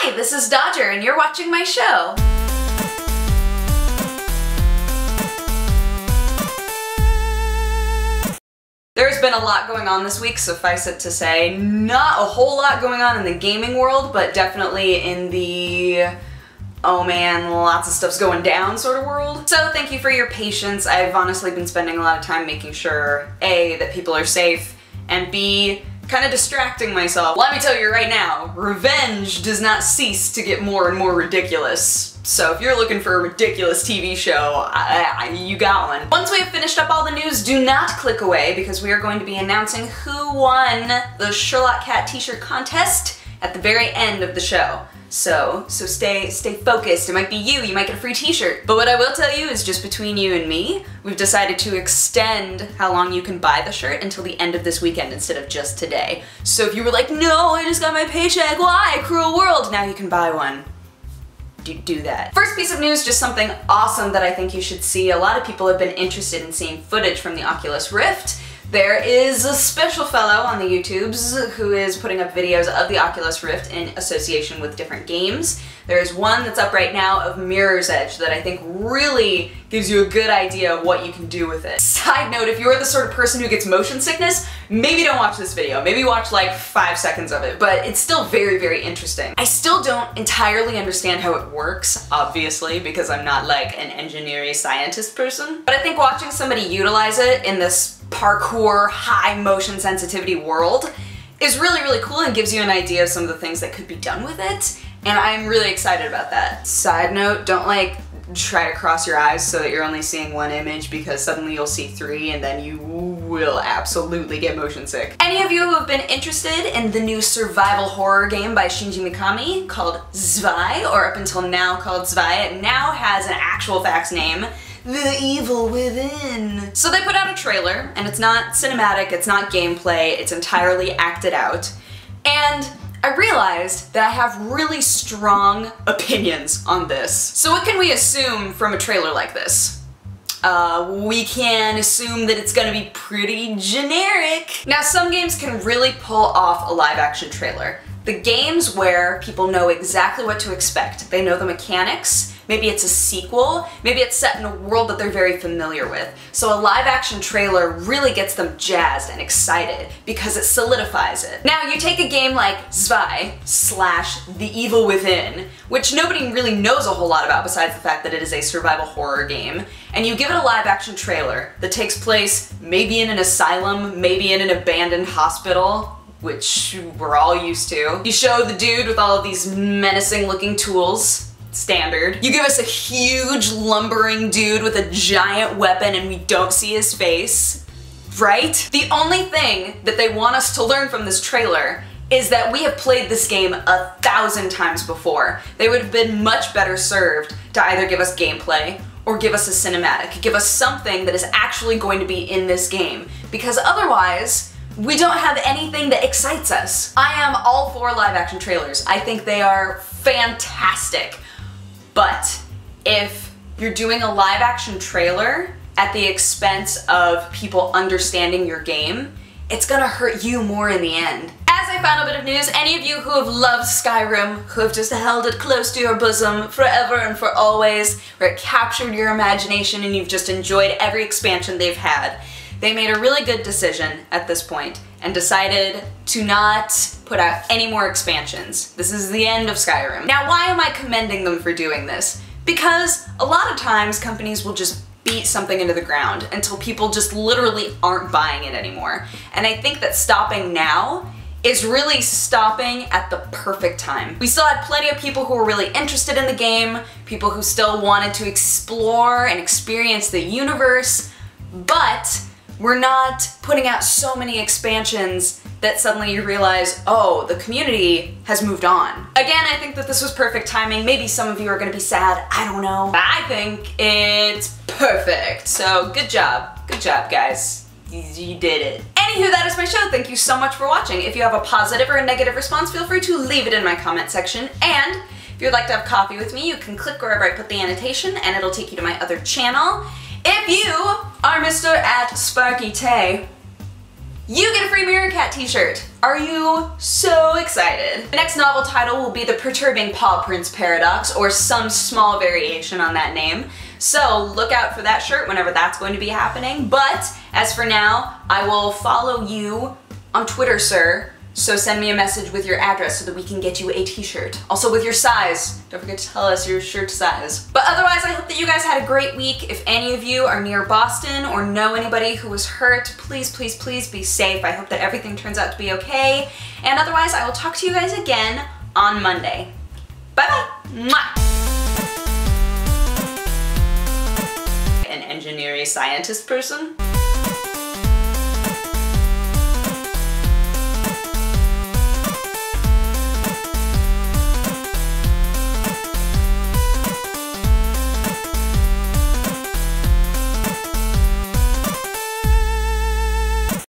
Hi, this is Dodger and you're watching my show. There's been a lot going on this week, suffice it to say. Not a whole lot going on in the gaming world, but definitely in the oh man, lots of stuff's going down sort of world. So thank you for your patience. I've honestly been spending a lot of time making sure A, that people are safe, and B, kind of distracting myself. Let me tell you right now, revenge does not cease to get more and more ridiculous. So if you're looking for a ridiculous TV show, you got one. Once we have finished up all the news, do not click away because we are going to be announcing who won the MIRRORCAT t-shirt contest at the very end of the show. So stay focused. It might be you might get a free t-shirt. But what I will tell you is just between you and me, we've decided to extend how long you can buy the shirt until the end of this weekend instead of just today. So if you were like, no, I just got my paycheck, why? Cruel world, now you can buy one. Do that. First piece of news, just something awesome that I think you should see. A lot of people have been interested in seeing footage from the Oculus Rift. There is a special fellow on the YouTubes who is putting up videos of the Oculus Rift in association with different games. There's one that's up right now of Mirror's Edge that I think really gives you a good idea of what you can do with it. Side note, if you're the sort of person who gets motion sickness, maybe don't watch this video. Maybe watch like 5 seconds of it, but it's still very, very interesting. I still don't entirely understand how it works, obviously, because I'm not like an engineering scientist person. But I think watching somebody utilize it in this parkour, high motion sensitivity world is really, really cool and gives you an idea of some of the things that could be done with it. And I'm really excited about that. Side note, don't like try to cross your eyes so that you're only seeing one image because suddenly you'll see 3 and then you will absolutely get motion sick. Any of you who have been interested in the new survival horror game by Shinji Mikami called Zwei, or up until now called Zwei, it now has an actual facts name, The Evil Within. So they put out a trailer, and it's not cinematic, it's not gameplay, it's entirely acted out. And I realized that I have really strong opinions on this. So what can we assume from a trailer like this? We can assume that it's gonna be pretty generic. Now, some games can really pull off a live-action trailer. The games where people know exactly what to expect, they know the mechanics, maybe it's a sequel, maybe it's set in a world that they're very familiar with. So a live-action trailer really gets them jazzed and excited because it solidifies it. Now, you take a game like Zwei / The Evil Within, which nobody really knows a whole lot about besides the fact that it is a survival horror game, and you give it a live-action trailer that takes place maybe in an asylum, maybe in an abandoned hospital, which we're all used to. You show the dude with all of these menacing looking tools, standard. You give us a huge lumbering dude with a giant weapon and we don't see his face, right? The only thing that they want us to learn from this trailer is that we have played this game 1,000 times before. They would have been much better served to either give us gameplay or give us a cinematic, give us something that is actually going to be in this game, because otherwise, we don't have anything that excites us. I am all for live action trailers. I think they are fantastic. But if you're doing a live action trailer at the expense of people understanding your game, it's gonna hurt you more in the end. As a final bit of news, any of you who have loved Skyrim, who have just held it close to your bosom forever and for always, where it captured your imagination and you've just enjoyed every expansion they've had, they made a really good decision at this point and decided to not put out any more expansions. This is the end of Skyrim. Now, why am I commending them for doing this? Because a lot of times companies will just beat something into the ground until people just literally aren't buying it anymore. And I think that stopping now is really stopping at the perfect time. We still had plenty of people who were really interested in the game, people who still wanted to explore and experience the universe, but we're not putting out so many expansions that suddenly you realize, oh, the community has moved on. Again, I think that this was perfect timing. Maybe some of you are gonna be sad, I don't know. But I think it's perfect. So good job guys. You did it. Anywho, that is my show. Thank you so much for watching. If you have a positive or a negative response, feel free to leave it in my comment section. And if you'd like to have coffee with me, you can click wherever I put the annotation and it'll take you to my other channel. If you are Mr. @SparkyTay, you get a free MIRRORCAT t-shirt. Are you so excited? The next novel title will be The Perturbing Paw Prints Paradox, or some small variation on that name. So look out for that shirt whenever that's going to be happening. But as for now, I will follow you on Twitter, sir. So send me a message with your address so that we can get you a t-shirt. Also with your size. Don't forget to tell us your shirt size. But otherwise, I hope that you guys had a great week. If any of you are near Boston or know anybody who was hurt, please, please, please be safe. I hope that everything turns out to be okay. And otherwise, I will talk to you guys again on Monday. Bye-bye. Mwah. An engineering scientist person?